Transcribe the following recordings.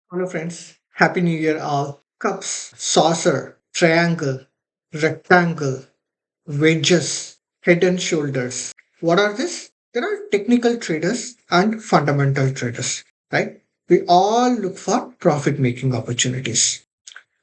Hello, friends. Happy New Year, all. Cups, saucer, triangle, rectangle, wedges, head and shoulders. What are this? There are technical traders and fundamental traders, right? We all look for profit making opportunities,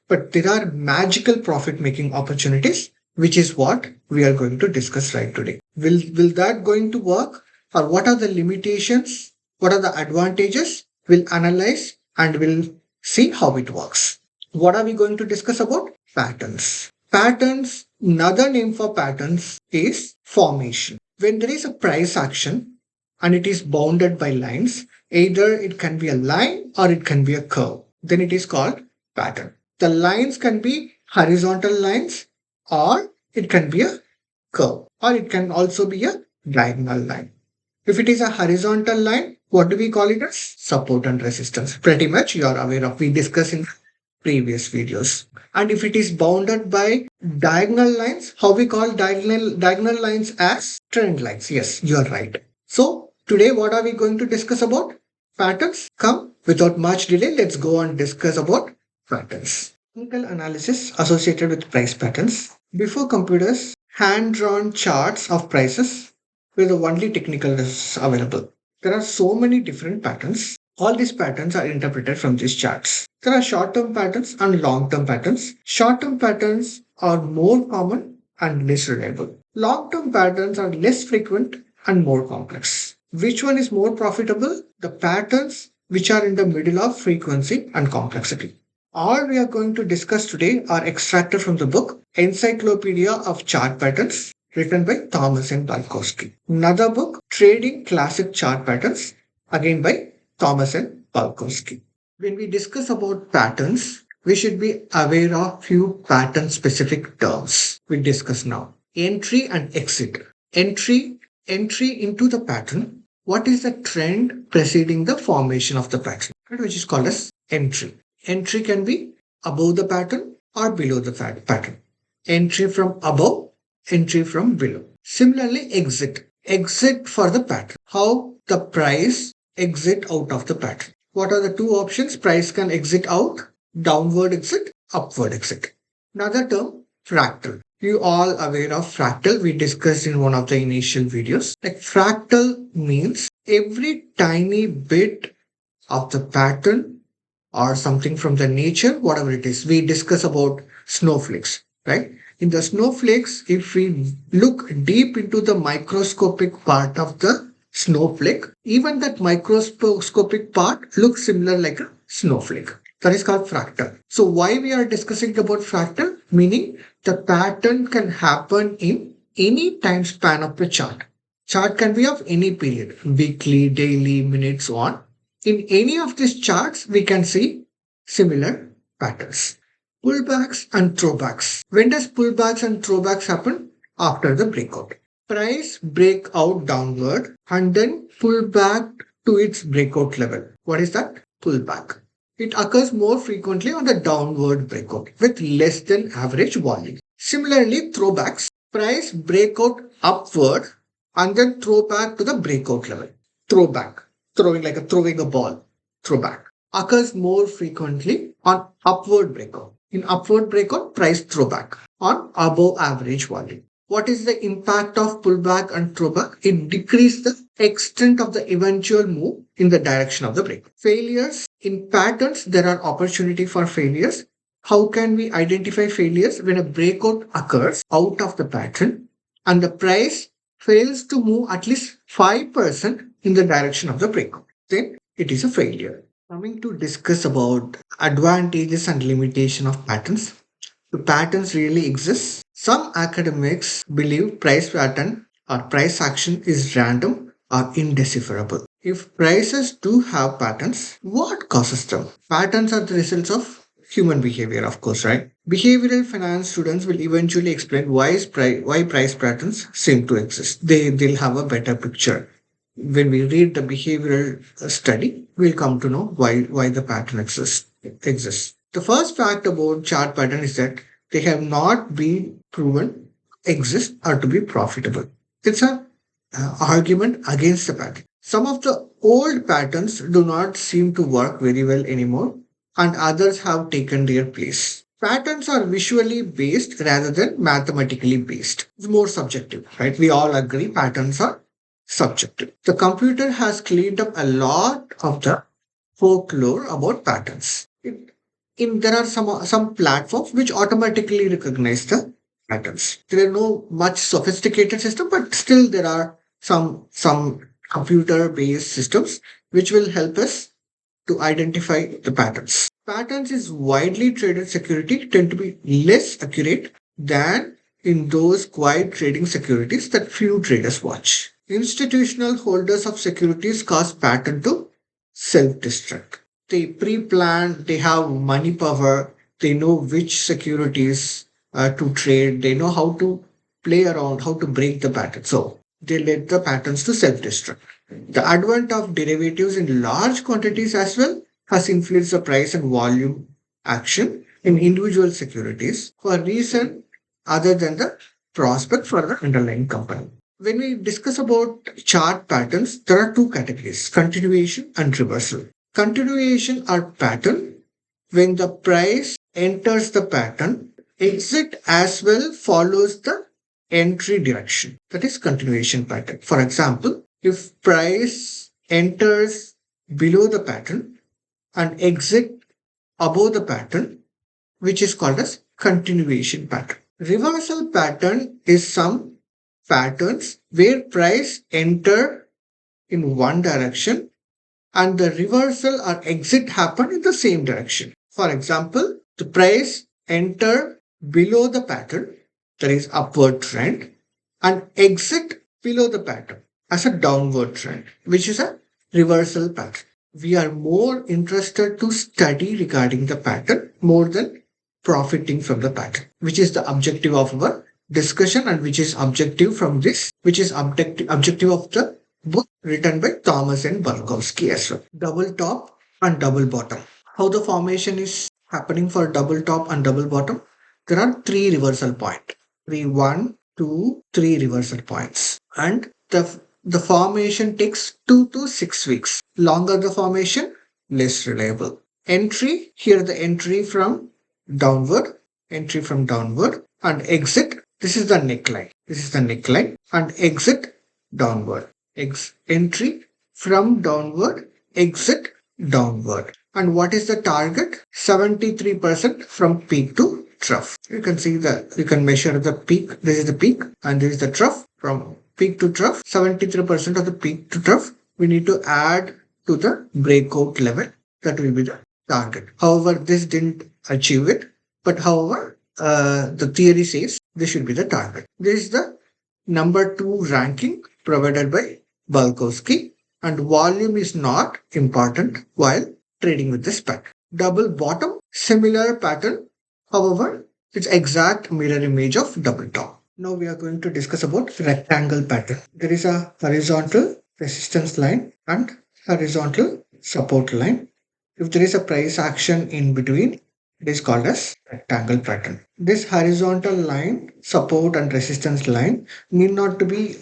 but there are magical profit making opportunities, which is what we are going to discuss right today. Will that going to work, or what are the limitations? What are the advantages? We'll analyze and we'll see how it works. What are we going to discuss about? Patterns. Patterns, another name for patterns is formation. When there is a price action and it is bounded by lines, either it can be a line or it can be a curve, then it is called pattern. The lines can be horizontal lines, or it can be a curve, or it can also be a diagonal line. If it is a horizontal line, what do we call it as? Support and resistance. Pretty much you are aware of. We discussed in previous videos. And if it is bounded by diagonal lines, how we call diagonal lines as trend lines. Yes, you are right. So today what are we going to discuss about? Patterns. Come without much delay, let's go and discuss about patterns. Technical analysis associated with price patterns. Before computers, hand-drawn charts of prices were the only technical lists available. There are so many different patterns. All these patterns are interpreted from these charts. There are short-term patterns and long-term patterns. Short-term patterns are more common and less reliable. Long-term patterns are less frequent and more complex. Which one is more profitable? The patterns which are in the middle of frequency and complexity. All we are going to discuss today are extracted from the book Encyclopedia of Chart Patterns, written by Thomas and Balkowski. Another book, Trading Classic Chart Patterns, again by Thomas and Balkowski. When we discuss about patterns, we should be aware of few pattern specific terms we discuss now. Entry and exit. Entry into the pattern. What is the trend preceding the formation of the pattern, right, which is called as entry. Entry can be above the pattern or below the pattern. Entry from above, entry from below. Similarly, exit. Exit for the pattern. How the price exit out of the pattern. What are the two options? Price can exit out, downward exit, upward exit. Another term, fractal. You all aware of fractal? We discussed in one of the initial videos. Like fractal means every tiny bit of the pattern or something from the nature, whatever it is. We discuss about snowflakes, right? In the snowflakes, if we look deep into the microscopic part of the snowflake, even that microscopic part looks similar like a snowflake. That is called fractal. So why we are discussing about fractal? Meaning the pattern can happen in any time span of the chart. Chart can be of any period, weekly, daily, minutes, so on. In any of these charts, we can see similar patterns. Pullbacks and throwbacks. When does pullbacks and throwbacks happen? After the breakout. Price break out downward and then pull back to its breakout level. What is that? Pullback. It occurs more frequently on the downward breakout with less than average volume. Similarly, throwbacks. Price breakout upward and then throw back to the breakout level. Throwback. Throwing a ball. Throwback. Occurs more frequently on upward breakout. In upward breakout, price throwback on above average volume. What is the impact of pullback and throwback? It decreases the extent of the eventual move in the direction of the break. Failures. In patterns, there are opportunity for failures. How can we identify failures? When a breakout occurs out of the pattern and the price fails to move at least 5% in the direction of the breakout, then it is a failure. Coming to discuss about advantages and limitation of patterns. Do patterns really exist? Some academics believe price pattern or price action is random or indecipherable. If prices do have patterns, what causes them? Patterns are the results of human behavior, of course, right? Behavioral finance students will eventually explain why price patterns seem to exist. They'll have a better picture. When we read the behavioral study, we'll come to know why the pattern exists. The first fact about chart pattern is that they have not been proven exist or to be profitable. It's a argument against the pattern. Some of the old patterns do not seem to work very well anymore. and others have taken their place. Patterns are visually based rather than mathematically based. It's more subjective, right? We all agree patterns are subjective. The computer has cleaned up a lot of the folklore about patterns. There are some platforms which automatically recognize the patterns. There are no much sophisticated system, but still there are some computer based systems which will help us to identify the patterns. Patterns is widely traded security tend to be less accurate than in those quiet trading securities that few traders watch. Institutional holders of securities cause pattern to self-destruct. They pre-plan, they have money power, they know which securities to trade, they know how to play around, how to break the pattern. So they let the patterns to self-destruct. The advent of derivatives in large quantities as well has influenced the price and volume action in individual securities for a reason other than the prospect for the underlying company. When we discuss about chart patterns, there are two categories, continuation and reversal. Continuation or pattern when the price enters the pattern, exit as well follows the entry direction. That is continuation pattern. For example, if price enters below the pattern and exit above the pattern, which is called as continuation pattern. Reversal pattern is some patterns where price enter in one direction and the reversal or exit happen in the same direction. For example, the price enter below the pattern, that is upward trend, and exit below the pattern as a downward trend, which is a reversal pattern. We are more interested to study regarding the pattern more than profiting from the pattern, which is the objective of our discussion and which is objective from this, which is objective of the book written by Thomas and Barkowski as well. Double top and double bottom. How the formation is happening for double top and double bottom? There are three reversal points. One, two, three reversal points. And the formation takes 2 to 6 weeks. Longer the formation, less reliable. Entry, here the entry from downward, and exit. This is the neckline. This is the neckline, and exit downward. Entry from downward, exit downward. And what is the target? 73% from peak to trough. You can see you can measure the peak. This is the peak and this is the trough. From peak to trough, 73% of the peak to trough, we need to add to the breakout level. That will be the target. However, this didn't achieve it. But however, the theory says this should be the target. This is the number 2 ranking provided by Balkowski, and volume is not important while trading with this pattern. Double bottom, similar pattern. However, it's exact mirror image of double top. Now we are going to discuss about rectangle pattern. There is a horizontal resistance line and horizontal support line. If there is a price action in between, it is called as rectangle pattern. This horizontal line, support and resistance line need not to be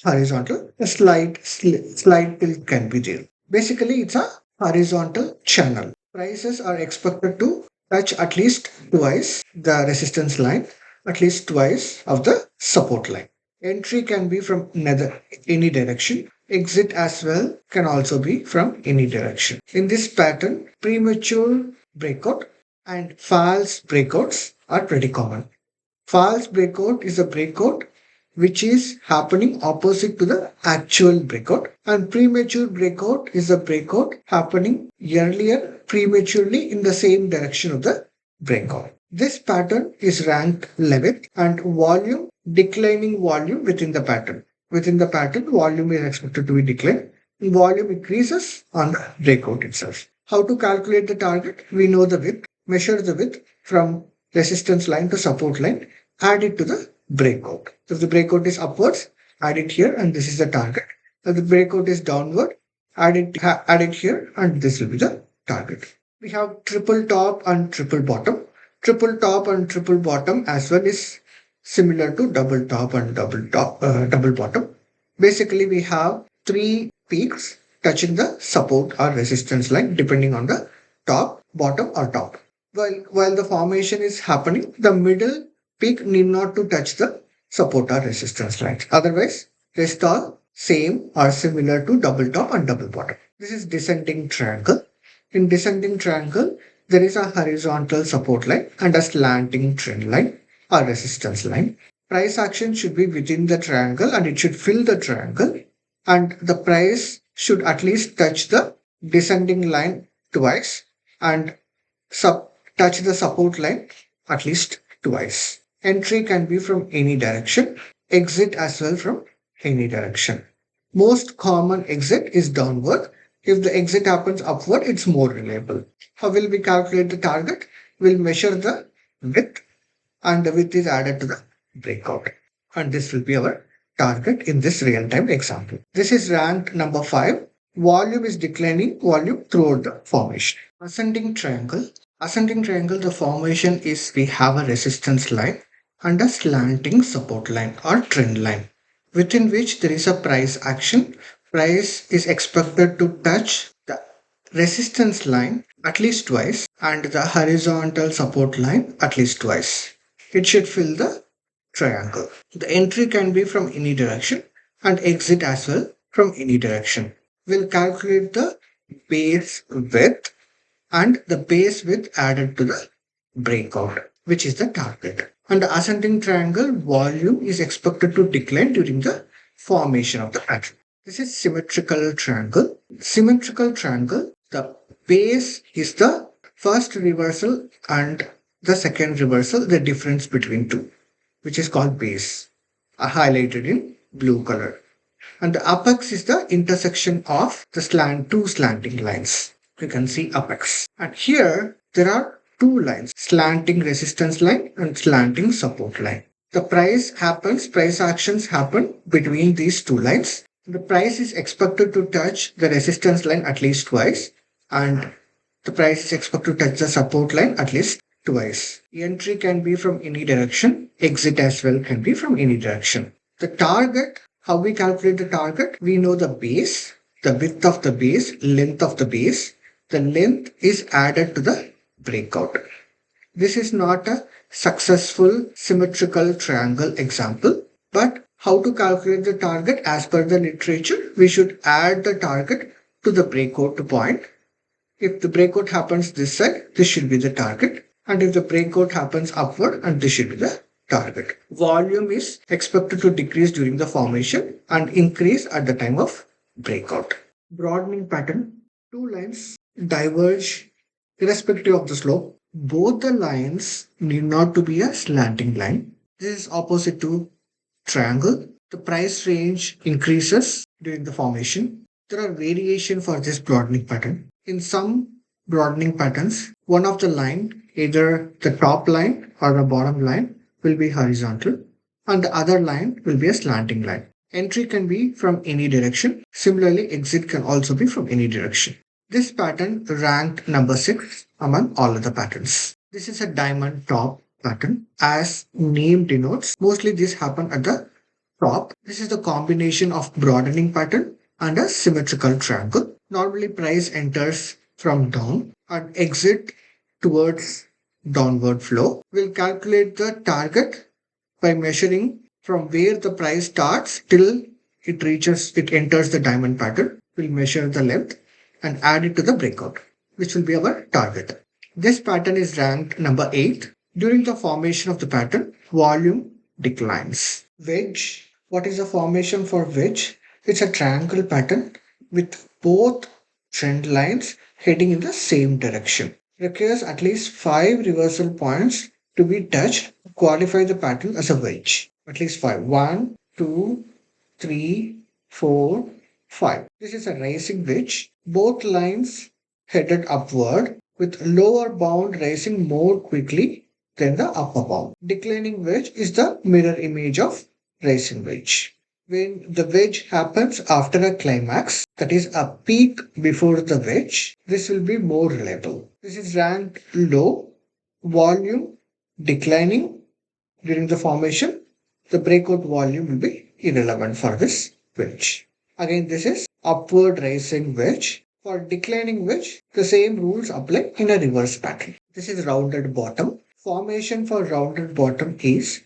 horizontal. A slight tilt can be there. Basically, it's a horizontal channel. Prices are expected to touch at least twice the resistance line, at least twice of the support line. Entry can be from any direction. Exit as well can also be from any direction. In this pattern, premature breakout and false breakouts are pretty common. False breakout is a breakout which is happening opposite to the actual breakout, and premature breakout is a breakout happening earlier prematurely in the same direction of the breakout. This pattern is ranked 11th and volume declining volume within the pattern. Within the pattern, volume is expected to be declined. Volume increases on the breakout itself. How to calculate the target? We know the width. Measure the width from resistance line to support line. Add it to the breakout. If the breakout is upwards, add it here and this is the target. If the breakout is downward, add it here and this will be the target. We have triple top and triple bottom. Triple top and triple bottom as well is similar to double top and double bottom. Basically, we have 3 peaks touching the support or resistance line depending on the top. bottom or top. While the formation is happening, the middle peak need not to touch the support or resistance lines. Otherwise, rest all same or similar to double top and double bottom. This is descending triangle. In descending triangle, there is a horizontal support line and a slanting trend line or resistance line. Price action should be within the triangle and it should fill the triangle, and the price should at least touch the descending line twice and touch the support line at least twice. Entry can be from any direction, exit as well from any direction. Most common exit is downward. If the exit happens upward, it's more reliable. How will we calculate the target? We'll measure the width, and the width is added to the breakout. And this will be our target in this real-time example. This is ranked number 5. Volume is declining volume throughout the formation. Ascending triangle. Ascending triangle, the formation is we have a resistance line and a slanting support line or trend line, within which there is a price action. Price is expected to touch the resistance line at least twice and the horizontal support line at least twice. It should fill the triangle. The entry can be from any direction and exit as well from any direction. We'll calculate the base width and the base width added to the breakout, which is the target. And the ascending triangle volume is expected to decline during the formation of the pattern. This is symmetrical triangle. Symmetrical triangle, the base is the first reversal and the second reversal, the difference between two, which is called base, highlighted in blue color. And the apex is the intersection of the two slanting lines. You can see apex. And here there are two lines, slanting resistance line and slanting support line. The price actions happen between these two lines. The price is expected to touch the resistance line at least twice, and the price is expected to touch the support line at least twice. Entry can be from any direction, exit as well can be from any direction. The target, how we calculate the target? We know the base, the width of the base, length of the base. The length is added to the breakout. This is not a successful symmetrical triangle example, but how to calculate the target as per the literature? We should add the target to the breakout point. If the breakout happens this side, this should be the target. And if the breakout happens upward, and this should be the target. Volume is expected to decrease during the formation and increase at the time of breakout. Broadening pattern. Two lines diverge irrespective of the slope. Both the lines need not to be a slanting line. This is opposite to triangle. The price range increases during the formation. There are variations for this broadening pattern. In some broadening patterns, one of the line, either the top line or the bottom line, will be horizontal and the other line will be a slanting line. Entry can be from any direction. Similarly, exit can also be from any direction. This pattern ranked number 6 among all other patterns. This is a diamond top pattern. As name denotes, mostly this happen at the top. This is the combination of broadening pattern and a symmetrical triangle. Normally price enters from down and exit towards downward flow. We'll calculate the target by measuring from where the price starts till it enters the diamond pattern. We'll measure the length and add it to the breakout, which will be our target. This pattern is ranked number 8. During the formation of the pattern, volume declines. Wedge. What is the formation for wedge? It's a triangle pattern with both trend lines heading in the same direction. Requires at least 5 reversal points to be touched to qualify the pattern as a wedge. At least 5. 1, 2, 3, 4, 5. This is a rising wedge. Both lines headed upward with lower bound rising more quickly than the upper bound. Declining wedge is the mirror image of rising wedge. When the wedge happens after a climax, that is a peak before the wedge, this will be more reliable. This is ranked low, volume declining during the formation. The breakout volume will be irrelevant for this wedge. Again, this is upward rising wedge. For declining which, the same rules apply in a reverse pattern. This is rounded bottom. Formation for rounded bottom is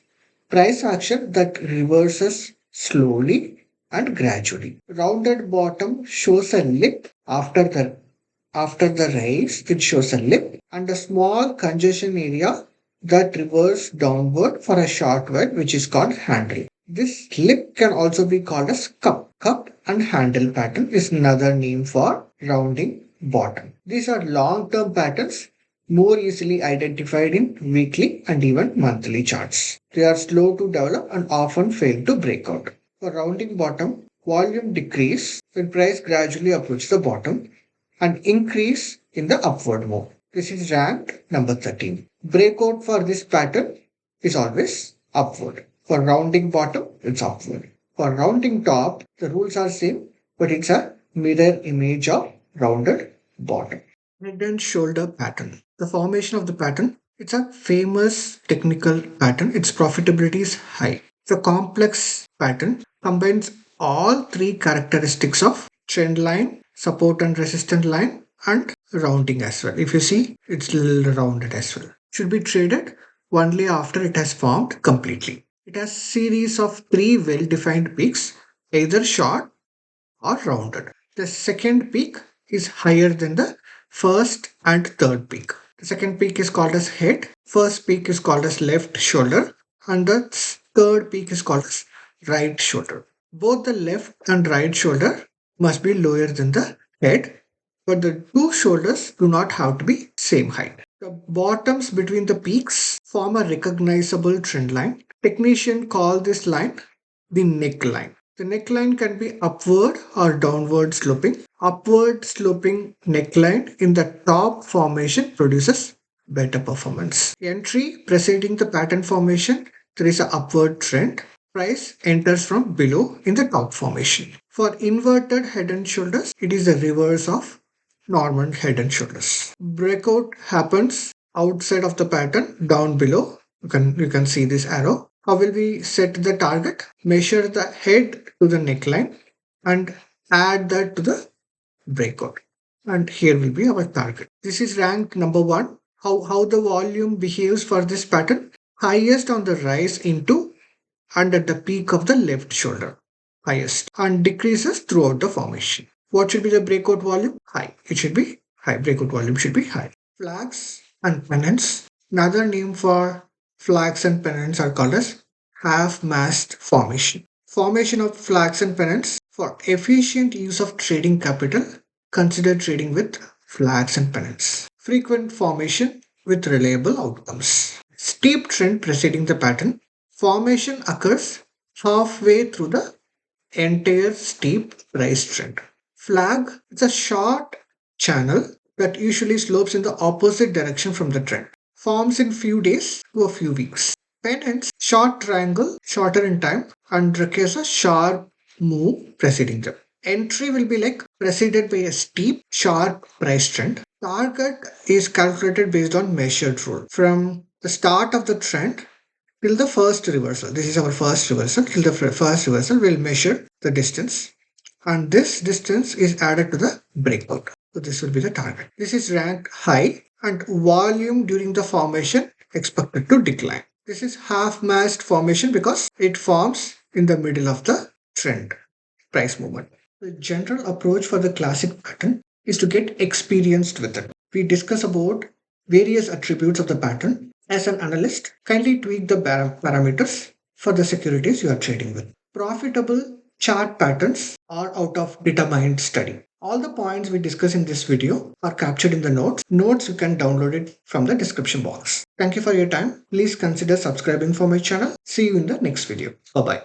price action that reverses slowly and gradually. Rounded bottom shows a lip after the rise. It shows a lip and a small congestion area that reverses downward for a short while, which is called handle. This lip can also be called as cup. Cup and handle pattern is another name for rounding bottom. These are long-term patterns more easily identified in weekly and even monthly charts. They are slow to develop and often fail to break out. For rounding bottom, volume decrease when price gradually approaches the bottom and increase in the upward move. This is ranked number 13. Breakout for this pattern is always upward. For rounding bottom, it's upward. For rounding top, the rules are same, but it's a mirror image of rounded bottom. Head and shoulder pattern. The formation of the pattern, it's a famous technical pattern. Its profitability is high. It's a complex pattern, combines all three characteristics of trend line, support and resistance line, and rounding as well. If you see, it's little rounded as well. Should be traded only after it has formed completely. It has series of three well-defined peaks, either short or rounded. The second peak is higher than the first and third peak. The second peak is called as head, first peak is called as left shoulder, and the third peak is called as right shoulder. Both the left and right shoulder must be lower than the head, but the two shoulders do not have to be same height. The bottoms between the peaks form a recognizable trend line. Technicians call this line the neckline. The neckline can be upward or downward sloping. Upward sloping neckline in the top formation produces better performance. Entry preceding the pattern formation, there is an upward trend. Price enters from below in the top formation. For inverted head and shoulders, it is the reverse of normal head and shoulders. Breakout happens outside of the pattern down below. You can see this arrow. How will we set the target? Measure the head to the neckline and add that to the breakout. And here will be our target. This is rank number 1. How the volume behaves for this pattern? Highest on the rise into and at the peak of the left shoulder. Highest. And decreases throughout the formation. What should be the breakout volume? High. It should be high. Breakout volume should be high. Flags and pennants. Another name for flags and pennants are called as half-mast formation. Formation of flags and pennants. For efficient use of trading capital, consider trading with flags and pennants. Frequent formation with reliable outcomes. Steep trend preceding the pattern. Formation occurs halfway through the entire steep price trend. Flag is a short channel that usually slopes in the opposite direction from the trend. Forms in few days to a few weeks. Pennants, short triangle, shorter in time, and requires a sharp move preceding them. Entry will be like preceded by a steep, sharp price trend. Target is calculated based on measured rule. From the start of the trend till the first reversal. This is our first reversal. Till the first reversal, we'll measure the distance. And this distance is added to the breakout. So this will be the target. This is ranked high and volume during the formation expected to decline. This is half-mast formation because it forms in the middle of the trend price movement. The general approach for the classic pattern is to get experienced with it. We discuss about various attributes of the pattern. As an analyst, kindly tweak the parameters for the securities you are trading with. Profitable chart patterns are out of determined study. All the points we discuss in this video are captured in the notes. Notes you can download it from the description box. Thank you for your time. Please consider subscribing for my channel. See you in the next video. Bye bye.